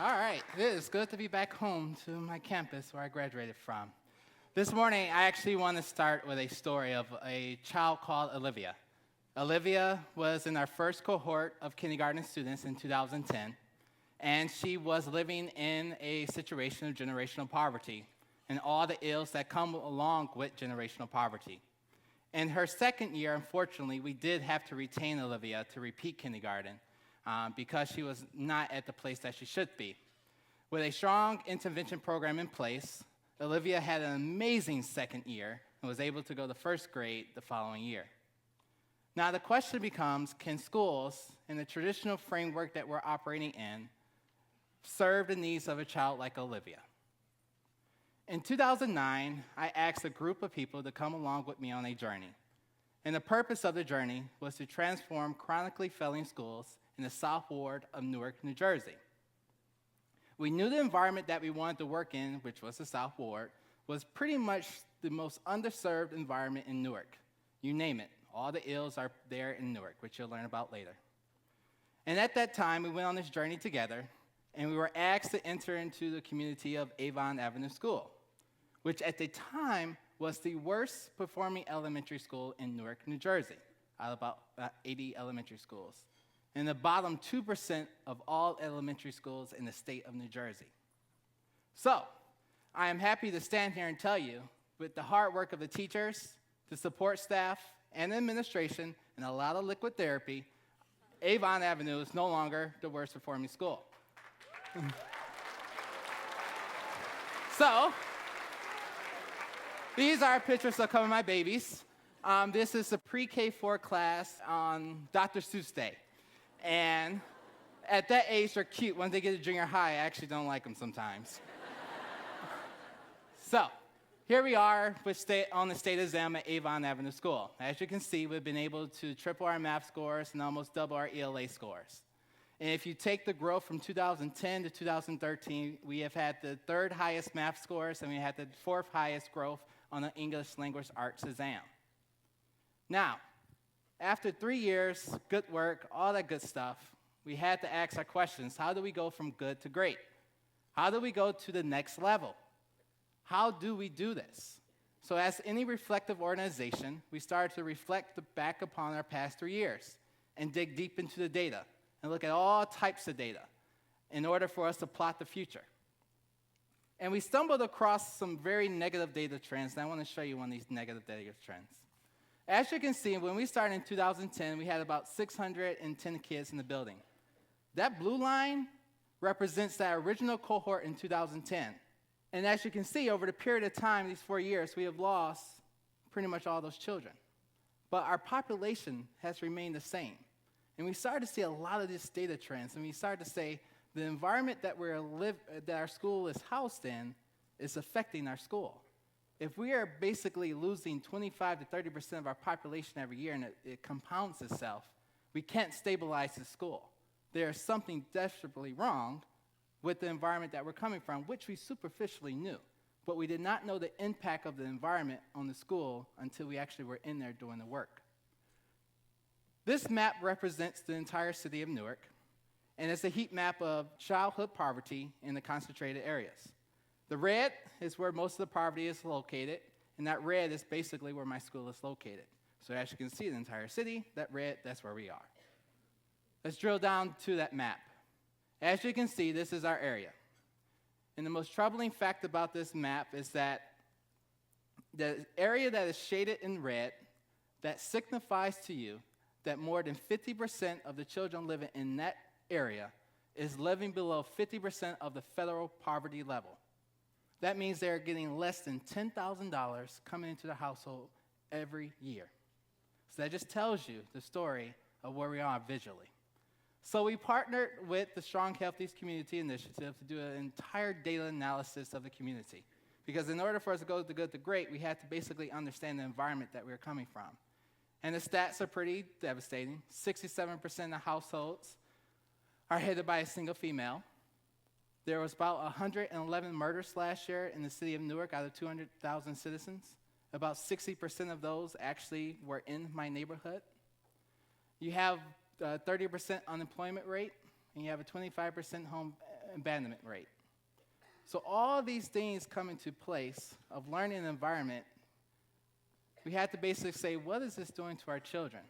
All right, it is good to be back home to my campus where I graduated from. This morning, I actually want to start with a story of a child called Olivia. Olivia was in our first cohort of kindergarten students in 2010, and she was living in a situation of generational poverty and all the ills that come along with generational poverty. In her second year, unfortunately, we did have to retain Olivia to repeat kindergarten because she was not at the place that she should be. With a strong intervention program in place, Olivia had an amazing second year and was able to go to first grade the following year. Now the question becomes, can schools, in the traditional framework that we're operating in, serve the needs of a child like Olivia? In 2009, I asked a group of people to come along with me on a journey. And the purpose of the journey was to transform chronically failing schools in the South Ward of Newark, New Jersey. We knew the environment that we wanted to work in, which was the South Ward, was pretty much the most underserved environment in Newark. You name it, all the ills are there in Newark, which you'll learn about later. And at that time, we went on this journey together, and we were asked to enter into the community of Avon Avenue School, which at the time was the worst performing elementary school in Newark, New Jersey, out of about 80 elementary schools, and the bottom 2% of all elementary schools in the state of New Jersey. So, I am happy to stand here and tell you, with the hard work of the teachers, the support staff, and the administration, and a lot of liquid therapy, Avon Avenue is no longer the worst performing school. So, these are pictures of some of my babies. This is a pre-K4 class on Dr. Seuss Day. And at that age, they're cute. Once they get to junior high, I actually don't like them sometimes. So, here we are on the state exam at Avon Avenue School. As you can see, we've been able to triple our math scores and almost double our ELA scores. And if you take the growth from 2010 to 2013, we have had the third highest math scores, and we had the fourth highest growth on the English Language Arts exam. Now, after 3 years, good work, all that good stuff, we had to ask our questions. How do we go from good to great? How do we go to the next level? How do we do this? So as any reflective organization, we started to reflect back upon our past 3 years and dig deep into the data and look at all types of data in order for us to plot the future. And we stumbled across some very negative data trends, and I want to show you one of these negative data trends. As you can see, when we started in 2010, we had about 610 kids in the building. That blue line represents that original cohort in 2010. And as you can see, over the period of time, these 4 years, we have lost pretty much all those children. But our population has remained the same. And we started to see a lot of these data trends, and we started to say the environment that that our school is housed in is affecting our school. If we are basically losing 25 to 30% of our population every year and it compounds itself, we can't stabilize the school. There is something desperately wrong with the environment that we're coming from, which we superficially knew. But we did not know the impact of the environment on the school until we actually were in there doing the work. This map represents the entire city of Newark, and it's a heat map of childhood poverty in the concentrated areas. The red is where most of the poverty is located, and that red is basically where my school is located. So as you can see, the entire city, that red, that's where we are. Let's drill down to that map. As you can see, this is our area. And the most troubling fact about this map is that the area that is shaded in red, that signifies to you that more than 50% of the children living in that area is living below 50% of the federal poverty level. That means they're getting less than $10,000 coming into the household every year. So that just tells you the story of where we are visually. So we partnered with the Strong Healthies Community Initiative to do an entire data analysis of the community. Because in order for us to go to good to great, we had to basically understand the environment that we were coming from. And the stats are pretty devastating. 67% of households are headed by a single female. There was about 111 murders last year in the city of Newark out of 200,000 citizens. About 60% of those actually were in my neighborhood. You have a 30% unemployment rate, and you have a 25% home abandonment rate. So all these things come into place of learning an environment. We have to basically say, what is this doing to our children?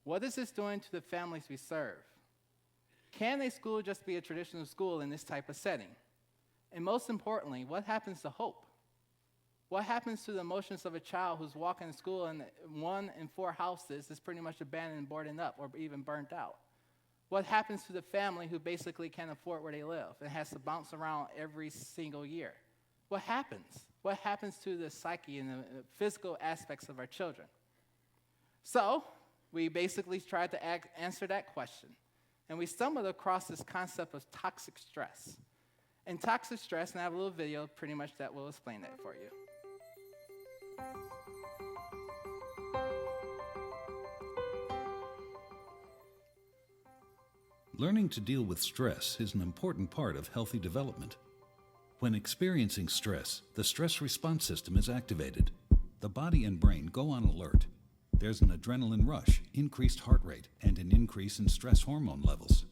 What is this doing to the families we serve? Can a school just be a traditional school in this type of setting? And most importantly, what happens to hope? What happens to the emotions of a child who's walking to school and 1 in 4 houses is pretty much abandoned and boarded up or even burnt out? What happens to the family who basically can't afford where they live and has to bounce around every single year? What happens? What happens to the psyche and the physical aspects of our children? So we basically tried to answer that question. And we stumbled across this concept of toxic stress. And toxic stress, and I have a little video pretty much that will explain that for you. Learning to deal with stress is an important part of healthy development. When experiencing stress, the stress response system is activated. The body and brain go on alert. There's an adrenaline rush, increased heart rate, and an increase in stress hormone levels.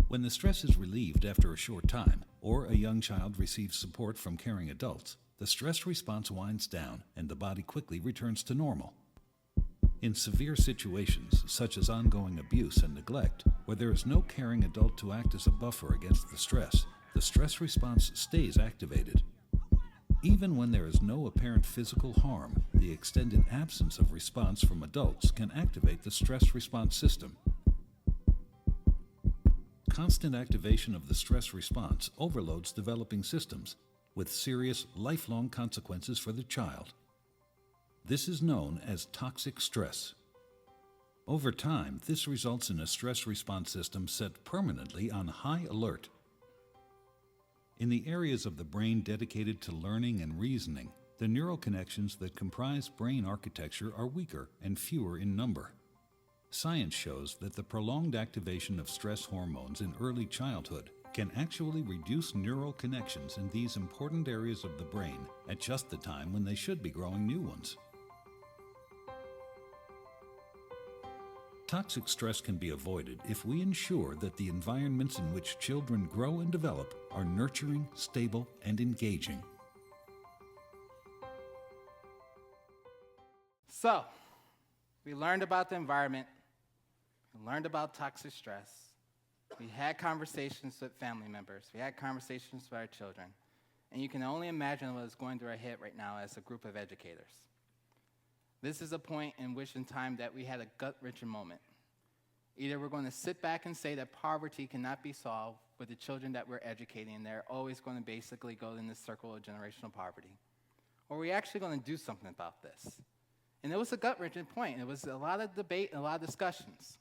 When the stress is relieved after a short time, or a young child receives support from caring adults, the stress response winds down and the body quickly returns to normal. In severe situations, such as ongoing abuse and neglect, where there is no caring adult to act as a buffer against the stress response stays activated. Even when there is no apparent physical harm, the extended absence of response from adults can activate the stress response system. Constant activation of the stress response overloads developing systems, with serious, lifelong consequences for the child. This is known as toxic stress. Over time, this results in a stress response system set permanently on high alert. In the areas of the brain dedicated to learning and reasoning, the neural connections that comprise brain architecture are weaker and fewer in number. Science shows that the prolonged activation of stress hormones in early childhood can actually reduce neural connections in these important areas of the brain at just the time when they should be growing new ones. Toxic stress can be avoided if we ensure that the environments in which children grow and develop are nurturing, stable, and engaging. So, we learned about the environment, we learned about toxic stress, we had conversations with family members, we had conversations with our children, and you can only imagine what is going through our head right now as a group of educators. This is a point in which in time that we had a gut-wrenching moment. Either we're going to sit back and say that poverty cannot be solved with the children that we're educating, and they're always going to basically go in this circle of generational poverty, or we're actually going to do something about this. And it was a gut-wrenching point. It was a lot of debate and a lot of discussions.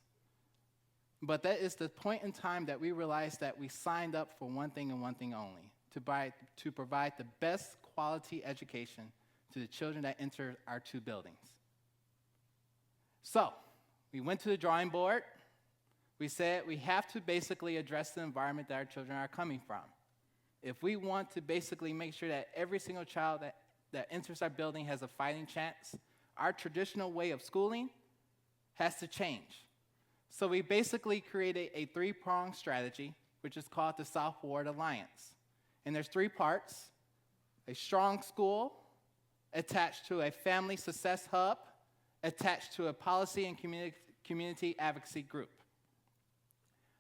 But that is the point in time that we realized that we signed up for one thing and one thing only, to provide the best quality education to the children that enter our 2 buildings. So, we went to the drawing board. We said we have to basically address the environment that our children are coming from. If we want to basically make sure that every single child that enters our building has a fighting chance, our traditional way of schooling has to change. So we basically created a 3-prong strategy, which is called the South Ward Alliance. And there's 3 parts: a strong school, attached to a family success hub, attached to a policy and community advocacy group.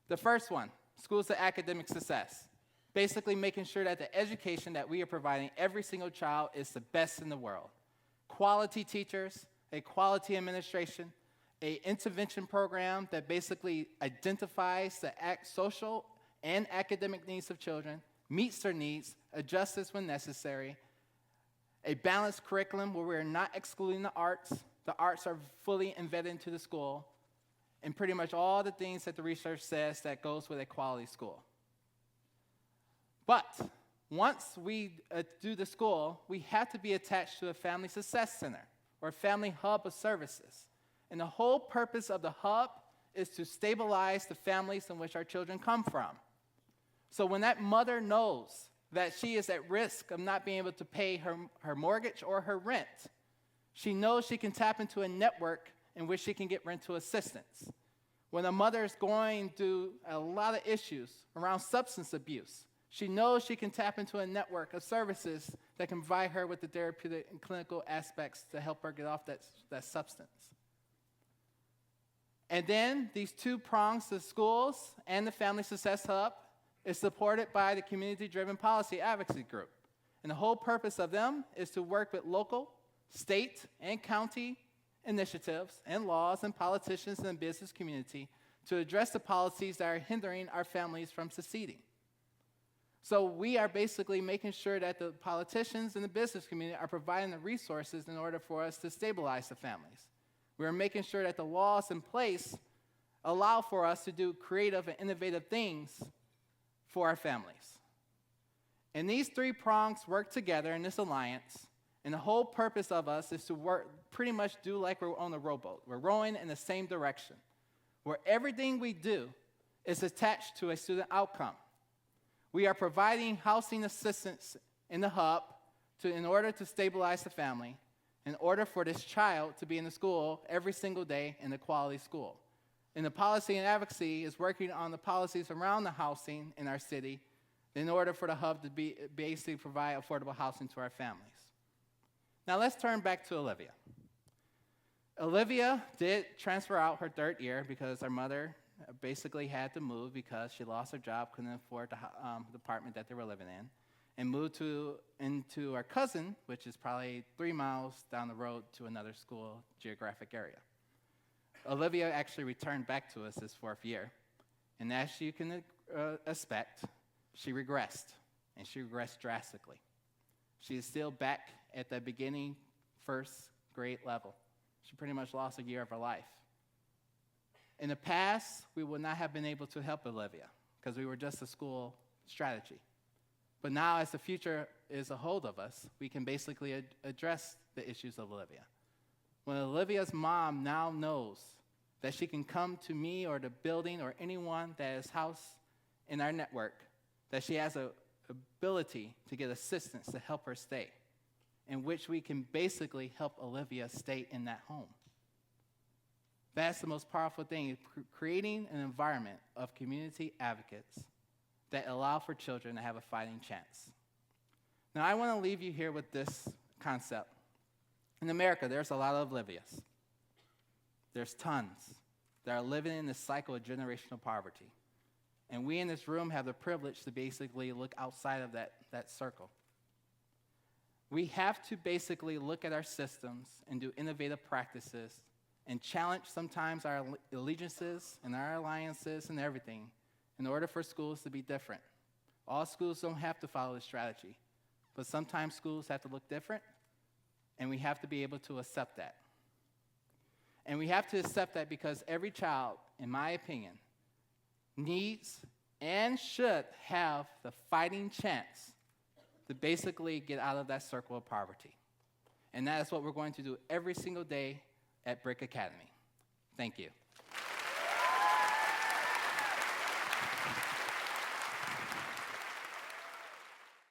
The first one, schools of academic success. Basically making sure that the education that we are providing every single child is the best in the world. Quality teachers, a quality administration, an intervention program that basically identifies the social and academic needs of children, meets their needs, adjusts when necessary, a balanced curriculum where we're not excluding the arts are fully embedded into the school, and pretty much all the things that the research says that goes with a quality school. But once we do the school, we have to be attached to a family success center or family hub of services. And the whole purpose of the hub is to stabilize the families in which our children come from. So when that mother knows that she is at risk of not being able to pay her mortgage or her rent, she knows she can tap into a network in which she can get rental assistance. when a mother is going through a lot of issues around substance abuse, she knows she can tap into a network of services that can provide her with the therapeutic and clinical aspects to help her get off that substance. And then these two prongs, the schools and the Family Success Hub, is supported by the community-driven policy advocacy group. And the whole purpose of them is to work with local, state, and county initiatives and laws and politicians and the business community to address the policies that are hindering our families from succeeding. So we are basically making sure that the politicians and the business community are providing the resources in order for us to stabilize the families. We're making sure that the laws in place allow for us to do creative and innovative things for our families. And these three prongs work together in this alliance, and the whole purpose of us is to work, pretty much do like we're on a rowboat. We're rowing in the same direction, where everything we do is attached to a student outcome. We are providing housing assistance in the hub in order to stabilize the family, in order for this child to be in the school every single day in a quality school. And the policy and advocacy is working on the policies around the housing in our city in order for the hub to basically provide affordable housing to our families. Now let's turn back to Olivia. Olivia did transfer out her third year because her mother basically had to move because she lost her job, couldn't afford the apartment that they were living in, and moved into our cousin, which is probably 3 miles down the road to another school geographic area. Olivia actually returned back to us this fourth year, and as you can expect, she regressed, and she regressed drastically. She is still back at the beginning first grade level. She pretty much lost a year of her life. In the past, we would not have been able to help Olivia because we were just a school strategy. But now, as the future is a hold of us, we can basically address the issues of Olivia. When Olivia's mom now knows that she can come to me or the building or anyone that is housed in our network, that she has an ability to get assistance to help her stay, in which we can basically help Olivia stay in that home. That's the most powerful thing, creating an environment of community advocates that allow for children to have a fighting chance. Now, I want to leave you here with this concept. In America, there's a lot of Olivias. There's tons that are living in this cycle of generational poverty. And we in this room have the privilege to basically look outside of that circle. We have to basically look at our systems and do innovative practices and challenge sometimes our allegiances and our alliances and everything in order for schools to be different. All schools don't have to follow this strategy, but sometimes schools have to look different, and we have to be able to accept that. And we have to accept that because every child, in my opinion, needs and should have the fighting chance to basically get out of that circle of poverty. And that is what we're going to do every single day at BRICK Academy. Thank you.